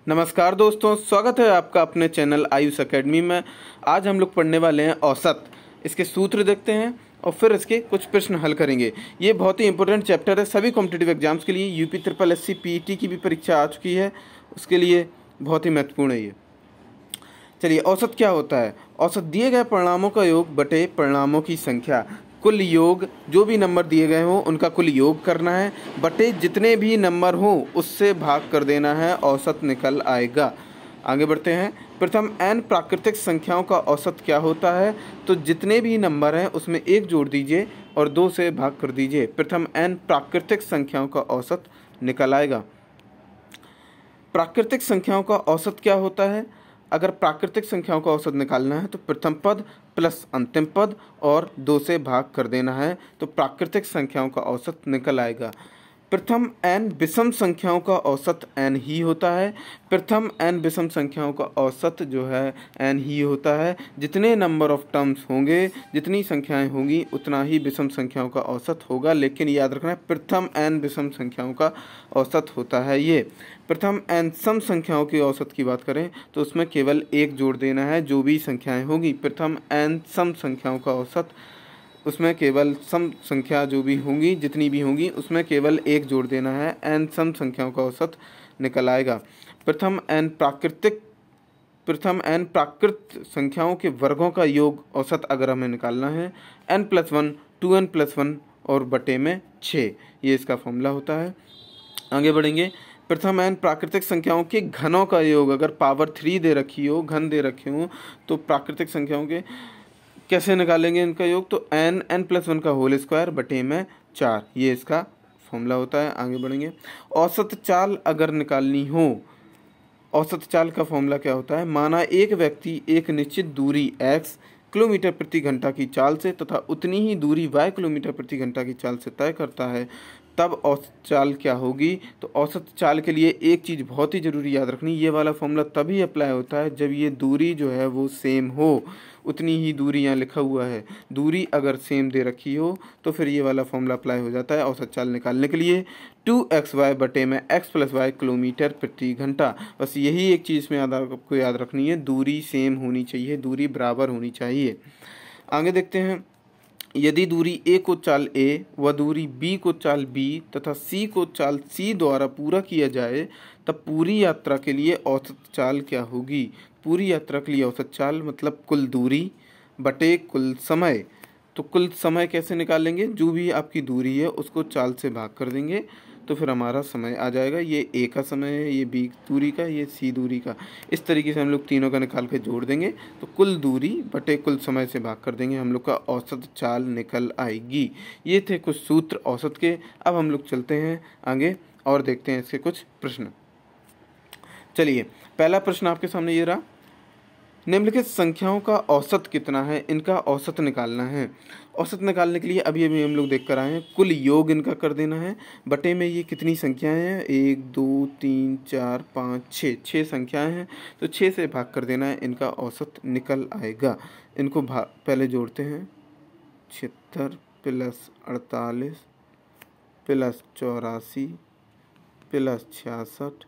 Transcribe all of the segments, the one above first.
नमस्कार दोस्तों, स्वागत है आपका अपने चैनल आयुष एकेडमी में। आज हम लोग पढ़ने वाले हैं औसत। इसके सूत्र देखते हैं और फिर इसके कुछ प्रश्न हल करेंगे। ये बहुत ही इंपॉर्टेंट चैप्टर है सभी कॉम्पिटिटिव एग्जाम्स के लिए। यूपी ट्रिपल एससी पीईटी की भी परीक्षा आ चुकी है, उसके लिए बहुत ही महत्वपूर्ण है ये। चलिए, औसत क्या होता है? औसत दिए गए परिणामों का योग बटे परिणामों की संख्या। कुल योग, जो भी नंबर दिए गए हों उनका कुल योग करना है, बटे जितने भी नंबर हों उससे भाग कर देना है, औसत निकल आएगा। आगे बढ़ते हैं। प्रथम n प्राकृतिक संख्याओं का औसत क्या होता है? तो जितने भी नंबर हैं उसमें एक जोड़ दीजिए और 2 से भाग कर दीजिए। प्रथम n प्राकृतिक संख्याओं का औसत निकल आएगा। प्राकृतिक संख्याओं का औसत क्या होता है? अगर प्राकृतिक संख्याओं का औसत निकालना है तो प्रथम पद प्लस अंतिम पद और 2 से भाग कर देना है, तो प्राकृतिक संख्याओं का औसत निकल आएगा। प्रथम n विषम संख्याओं का औसत n ही होता है। प्रथम n विषम संख्याओं का औसत जो है n ही होता है। जितने नंबर ऑफ टर्म्स होंगे, जितनी संख्याएं होंगी, उतना ही विषम संख्याओं का औसत होगा। लेकिन याद रखना, प्रथम n विषम संख्याओं का औसत होता है ये। प्रथम n सम संख्याओं की औसत की बात करें तो उसमें केवल एक जोड़ देना है, जो भी संख्याएं होंगी। प्रथम n सम संख्याओं का औसत, उसमें केवल सम संख्या जो भी होंगी, जितनी भी होंगी, उसमें केवल एक जोड़ देना है, n सम संख्याओं का औसत निकल आएगा। प्रथम n प्राकृत संख्याओं के वर्गों का योग औसत अगर हमें निकालना है, n+1 2n+1 और बटे में 6, ये इसका फॉर्मूला होता है। आगे बढ़ेंगे। प्रथम n प्राकृतिक संख्याओं के घनों का योग, अगर पावर 3 दे रखी हो, घन दे रखे हो, तो प्राकृतिक संख्याओं के कैसे निकालेंगे इनका योग? तो n+1 का होल स्क्वायर बटे में 4, ये इसका फॉर्मूला होता है। आगे बढ़ेंगे। औसत चाल अगर निकालनी हो, औसत चाल का फॉर्मूला क्या होता है? माना एक व्यक्ति एक निश्चित दूरी x किलोमीटर प्रति घंटा की चाल से तथा उतनी ही दूरी y किलोमीटर प्रति घंटा की चाल से तय करता है, तब औसत चाल क्या होगी? तो औसत चाल के लिए एक चीज़ बहुत ही ज़रूरी याद रखनी, ये वाला फॉर्मूला तभी अप्लाई होता है जब ये दूरी जो है वो सेम हो। उतनी ही दूरी यहाँ लिखा हुआ है, दूरी अगर सेम दे रखी हो तो फिर ये वाला फॉर्मूला अप्लाई हो जाता है औसत चाल निकालने के लिए। 2xy बटे में x+y किलोमीटर प्रति घंटा। बस यही एक चीज़ में आपको याद रखनी है, दूरी सेम होनी चाहिए, दूरी बराबर होनी चाहिए। आगे देखते हैं। यदि दूरी a को चाल a व दूरी b को चाल b तथा c को चाल c द्वारा पूरा किया जाए, तब पूरी यात्रा के लिए औसत चाल क्या होगी? पूरी यात्रा के लिए औसत चाल मतलब कुल दूरी बटे कुल समय। तो कुल समय कैसे निकालेंगे? जो भी आपकी दूरी है उसको चाल से भाग कर देंगे तो फिर हमारा समय आ जाएगा। ये a का समय है, ये b दूरी का, ये c दूरी का। इस तरीके से हम लोग तीनों का निकाल के जोड़ देंगे तो कुल दूरी बटे कुल समय से भाग कर देंगे, हम लोग का औसत चाल निकल आएगी। ये थे कुछ सूत्र औसत के। अब हम लोग चलते हैं आगे और देखते हैं इसके कुछ प्रश्न। चलिए, पहला प्रश्न आपके सामने ये रहा। निम्नलिखित संख्याओं का औसत कितना है? इनका औसत निकालना है। औसत निकालने के लिए अभी हम लोग देख कर आए हैं, कुल योग इनका कर देना है, बटे में ये कितनी संख्याएं हैं? 1 2 3 4 5 6, 6 संख्याएं हैं, तो 6 से भाग कर देना है, इनका औसत निकल आएगा। इनको पहले जोड़ते हैं। 76 plus 48 plus 84 plus 66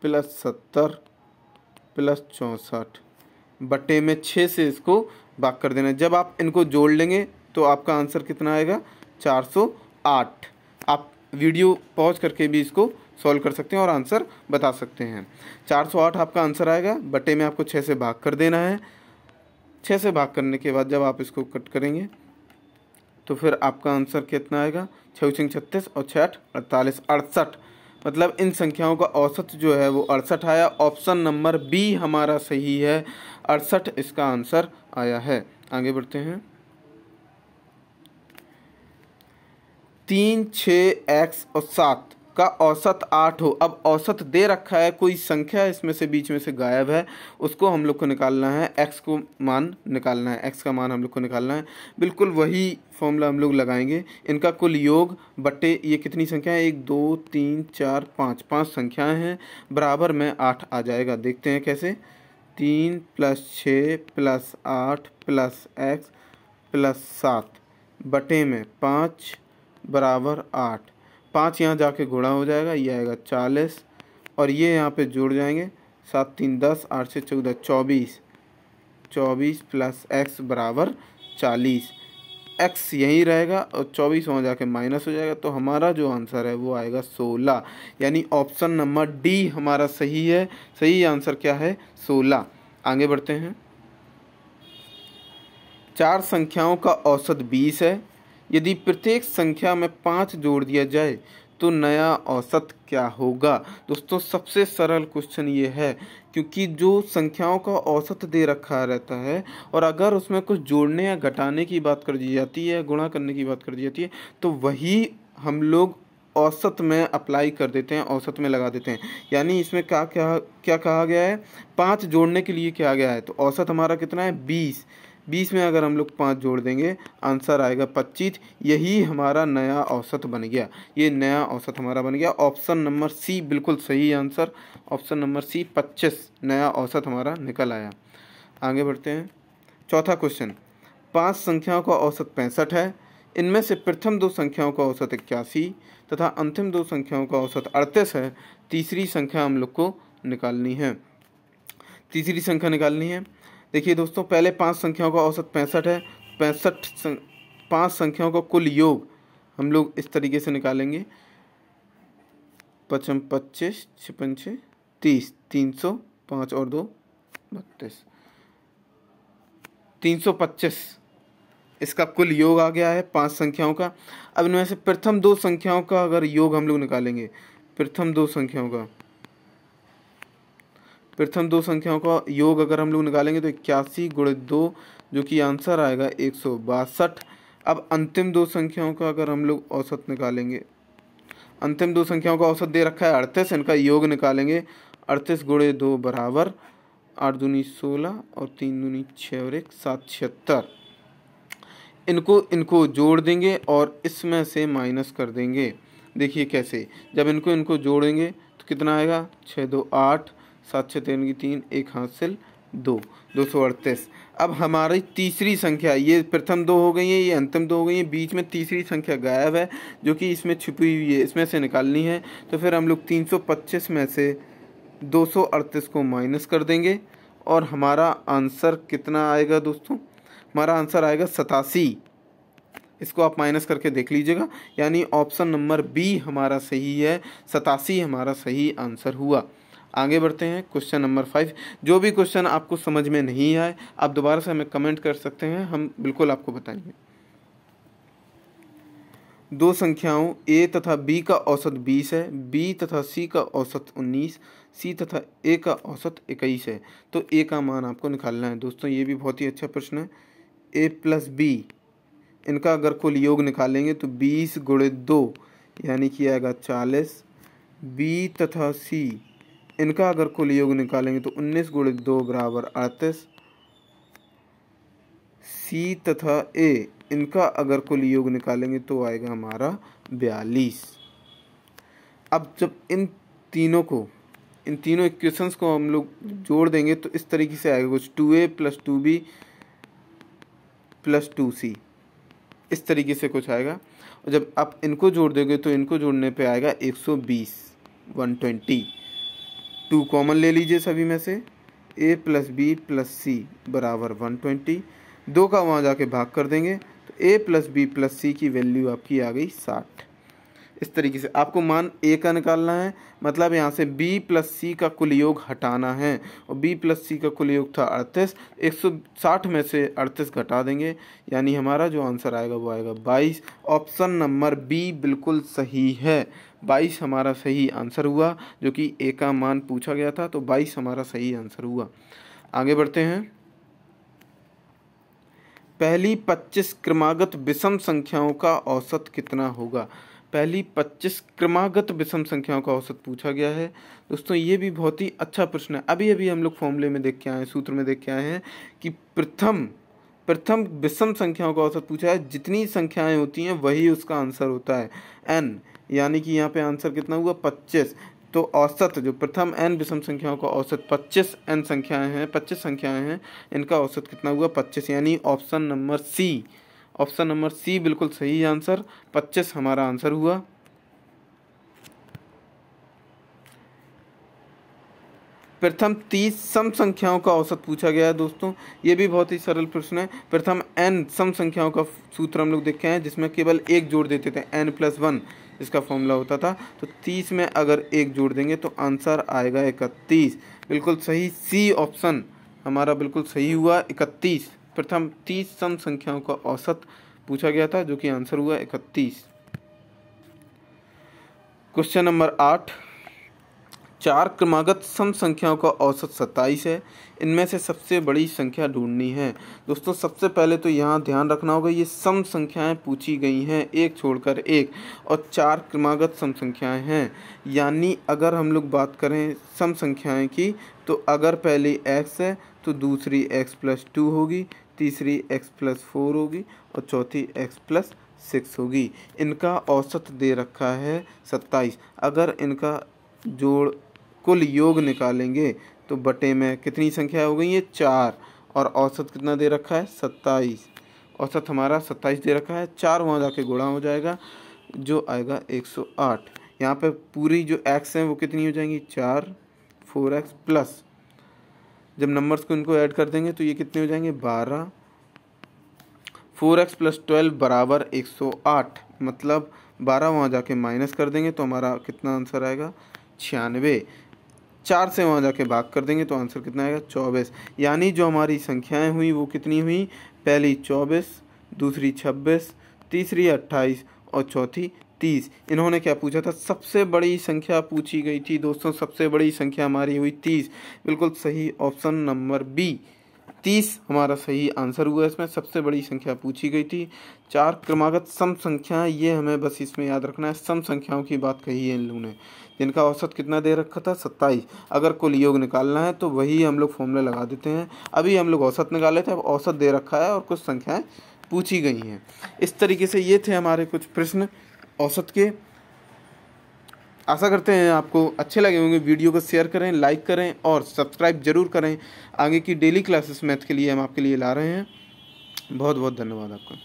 plus 70 plus 64 बटे में 6 से इसको भाग कर देना है। जब आप इनको जोड़ लेंगे तो आपका आंसर कितना आएगा? 408। आप वीडियो पॉज करके भी इसको सॉल्व कर सकते हैं और आंसर बता सकते हैं। 408 आपका आंसर आएगा। बटे में आपको 6 से भाग कर देना है। 6 से भाग करने के बाद जब आप इसको कट करेंगे तो फिर आपका आंसर कितना आएगा? 6 36 और 6 48, 68। मतलब इन संख्याओं का औसत जो है वो 68 आया। ऑप्शन नंबर बी हमारा सही है, 68 इसका आंसर आया है। आगे बढ़ते हैं। 3 6 x और 7 का औसत 8 हो। अब औसत दे रखा है, कोई संख्या इसमें से बीच में से गायब है, उसको हम लोग को निकालना है, x को मान निकालना है, x का मान हम लोग को निकालना है। बिल्कुल वही फॉर्मूला हम लोग लगाएंगे। इनका कुल योग बटे ये कितनी संख्या है? 1 2 3 4 5, 5 संख्याएं हैं, बराबर में 8 आ जाएगा। देखते हैं कैसे। 3 + 6 + 8 + x + 7 बटे में 5 बराबर 8। 5 यहाँ जाके गुणा हो जाएगा, ये आएगा 40 और ये यहाँ पे जुड़ जाएंगे, 7 3 10, 8 से 14 24, 24 प्लस एक्स बराबर 40। एक्स यहीं रहेगा और 24 वहाँ जाके माइनस हो जाएगा, तो हमारा जो आंसर है वो आएगा 16। यानी ऑप्शन नंबर डी हमारा सही है। सही आंसर क्या है? 16। आगे बढ़ते हैं। 4 संख्याओं का औसत 20 है। यदि प्रत्येक संख्या में 5 जोड़ दिया जाए तो नया औसत क्या होगा? दोस्तों सबसे सरल क्वेश्चन ये है, क्योंकि जो संख्याओं का औसत दे रखा रहता है और अगर उसमें कुछ जोड़ने या घटाने की बात कर दी जाती है, गुणा करने की बात कर दी जाती है, तो वही हम लोग औसत में अप्लाई कर देते हैं, औसत में लगा देते हैं। यानी इसमें क्या क्या क्या कहा गया है? 5 जोड़ने के लिए क्या गया है, तो औसत हमारा कितना है? 20। 20 में अगर हम लोग 5 जोड़ देंगे आंसर आएगा 25। यही हमारा नया औसत बन गया। ये नया औसत हमारा बन गया। ऑप्शन नंबर सी बिल्कुल सही आंसर। ऑप्शन नंबर सी 25 नया औसत हमारा निकल आया। आगे बढ़ते हैं। चौथा क्वेश्चन। 5 संख्याओं का औसत 65 है। इनमें से प्रथम 2 संख्याओं का औसत 81 तथा अंतिम 2 संख्याओं का औसत 38 है। तीसरी संख्या हम लोग को निकालनी है। तीसरी संख्या निकालनी है। देखिए दोस्तों, पहले 5 संख्याओं का औसत 65 है। 5 संख्याओं का कुल योग हम लोग इस तरीके से निकालेंगे। 5 25, 56 30, 305 और 2 32, 325 इसका कुल योग आ गया है 5 संख्याओं का। अब इनमें से प्रथम 2 संख्याओं का अगर योग हम लोग निकालेंगे, प्रथम 2 संख्याओं का योग अगर हम लोग निकालेंगे तो 81 गुणित 2, जो कि आंसर आएगा 162। अब अंतिम 2 संख्याओं का अगर हम लोग औसत निकालेंगे, अंतिम 2 संख्याओं का औसत दे रखा है 38, इनका योग निकालेंगे। 38 गुणित 2 बराबर 8 दूनी 16 और 3 दूनी 6 और 1 7 76। इनको जोड़ देंगे और इसमें से माइनस कर देंगे। देखिए कैसे, जब इनको जोड़ेंगे तो कितना आएगा? 6 2 8, 7 6 3 की 3, 1 हासिल 2, 238। अब हमारी तीसरी संख्या, ये प्रथम 2 हो गई है, ये अंतिम 2 हो गई है, बीच में तीसरी संख्या गायब है जो कि इसमें छुपी हुई है, इसमें से निकालनी है। तो फिर हम लोग 325 में से 238 को माइनस कर देंगे और हमारा आंसर कितना आएगा दोस्तों? हमारा आंसर आएगा 87। इसको आप माइनस करके देख लीजिएगा। यानी ऑप्शन नंबर बी हमारा सही है। 87 हमारा सही आंसर हुआ। आगे बढ़ते हैं। Question number 5। जो भी क्वेश्चन आपको समझ में नहीं आए आप दोबारा से हमें कमेंट कर सकते हैं, हम बिल्कुल आपको बताएंगे। 2 संख्याओं a तथा b का औसत 20 है। b तथा c का औसत 19, c तथा a का औसत 21 है। तो a का मान आपको निकालना है। दोस्तों ये भी बहुत ही अच्छा प्रश्न है। a प्लस b, इनका अगर कुल योग निकालेंगे तो 20 गुणित 2 यानी कि आएगा 40। b तथा c, इनका अगर कुल योग निकालेंगे तो 19 गुणित 2 बराबर 38। c तथा a, इनका अगर कुल योग निकालेंगे तो आएगा हमारा 42। अब जब इन तीनों इक्वेशंस को हम लोग जोड़ देंगे तो इस तरीके से आएगा कुछ 2a plus 2b plus 2c, इस तरीके से कुछ आएगा। और जब आप इनको जोड़ दोगे तो इनको जोड़ने पे आएगा 120, 120। 2 कॉमन ले लीजिए सभी में से। a प्लस बी प्लस सी बराबर 120। 2 का वहाँ जाके भाग कर देंगे तो a प्लस बी प्लस सी की वैल्यू आपकी आ गई 60। इस तरीके से आपको मान a का निकालना है, मतलब यहाँ से b प्लस सी का कुल योग हटाना है और b प्लस सी का कुल योग था 38। 160 में से 38 घटा देंगे, यानी हमारा जो आंसर आएगा वो आएगा 22। ऑप्शन नंबर बी बिल्कुल सही है। 22 हमारा सही आंसर हुआ, जो कि a का मान पूछा गया था, तो 22 हमारा सही आंसर हुआ। आगे बढ़ते हैं। पहली 25 क्रमागत विषम संख्याओं का औसत कितना होगा? पहली 25 क्रमागत विषम संख्याओं का औसत पूछा गया है। दोस्तों ये भी बहुत ही अच्छा प्रश्न है। अभी अभी हम लोग फॉर्मूले में देख के आए हैं, सूत्र में देख के आए हैं कि प्रथम विषम संख्याओं का औसत पूछा है। जितनी संख्याएं होती हैं वही उसका आंसर होता है n, यानी कि यहाँ पे आंसर कितना हुआ? 25। तो औसत जो प्रथम n विषम संख्याओं का औसत 25 संख्याएं हैं, इनका औसत कितना हुआ? 25। यानी ऑप्शन नंबर सी बिल्कुल सही आंसर। 25 हमारा आंसर हुआ। प्रथम 30 सम संख्याओं का औसत पूछा गया है दोस्तों। ये भी बहुत ही सरल प्रश्न है। प्रथम n सम संख्याओं का सूत्र हम लोग देखे हैं, जिसमें केवल एक जोड़ देते थे, n+1 इसका फॉर्मूला होता था। तो 30 में अगर एक जोड़ देंगे तो आंसर आएगा 31। बिल्कुल सही, सी ऑप्शन हमारा बिल्कुल सही हुआ, 31। प्रथम 30 सम संख्याओं का औसत पूछा गया था, जो कि आंसर हुआ 31। क्वेश्चन नंबर 8, 4 क्रमागत सम संख्याओं का औसत 27 है। इनमें से सबसे बड़ी संख्या ढूंढनी है। दोस्तों सबसे पहले तो यहाँ ध्यान रखना होगा, ये सम संख्याएं पूछी गई हैं, एक छोड़कर एक, और 4 क्रमागत सम संख्याएं हैं। यानी अगर हम लोग बात करें सम संख्याएं की, तो अगर पहली x है तो दूसरी x+2 होगी, तीसरी x+4 होगी और चौथी x+6 होगी। इनका औसत दे रखा है 27। अगर इनका जोड़ कुल योग निकालेंगे तो बटे में कितनी संख्या हो गई है, 4, और औसत कितना दे रखा है, 27। औसत हमारा 27 दे रखा है। 4 वहाँ जाके गुणा हो जाएगा, जो आएगा 108। यहाँ पे पूरी जो x हैं वो कितनी हो जाएंगी, 4, 4x प्लस, जब नंबर्स को इनको ऐड कर देंगे तो ये कितने हो जाएंगे, 12, 4x + 12 बराबर 108। मतलब 12 वहाँ जाके माइनस कर देंगे तो हमारा कितना आंसर आएगा, 96। 4 से वहाँ जाके भाग कर देंगे तो आंसर कितना आएगा, 24। यानी जो हमारी संख्याएं हुई वो कितनी हुई, पहली 24, दूसरी 26, तीसरी 28 और चौथी 30। इन्होंने क्या पूछा था, सबसे बड़ी संख्या पूछी गई थी दोस्तों। सबसे बड़ी संख्या हमारी हुई 30। बिल्कुल सही, ऑप्शन नंबर बी 30 हमारा सही आंसर हुआ। इसमें सबसे बड़ी संख्या पूछी गई थी। 4 क्रमागत सम संख्याएं, ये हमें बस इसमें याद रखना है। सम संख्याओं की बात कही है इन लोगों ने, जिनका औसत कितना दे रखा था, 27। अगर कुल योग निकालना है तो वही हम लोग फॉर्मूला लगा देते हैं। अभी हम लोग औसत निकाले थे, अब औसत दे रखा है और कुछ संख्याएं पूछी गई हैं। इस तरीके से ये थे हमारे कुछ प्रश्न औसत के। आशा करते हैं आपको अच्छे लगे होंगे। वीडियो को शेयर करें, लाइक करें और सब्सक्राइब जरूर करें। आगे की डेली क्लासेस मैथ के लिए हम आपके लिए ला रहे हैं। बहुत बहुत धन्यवाद आपका।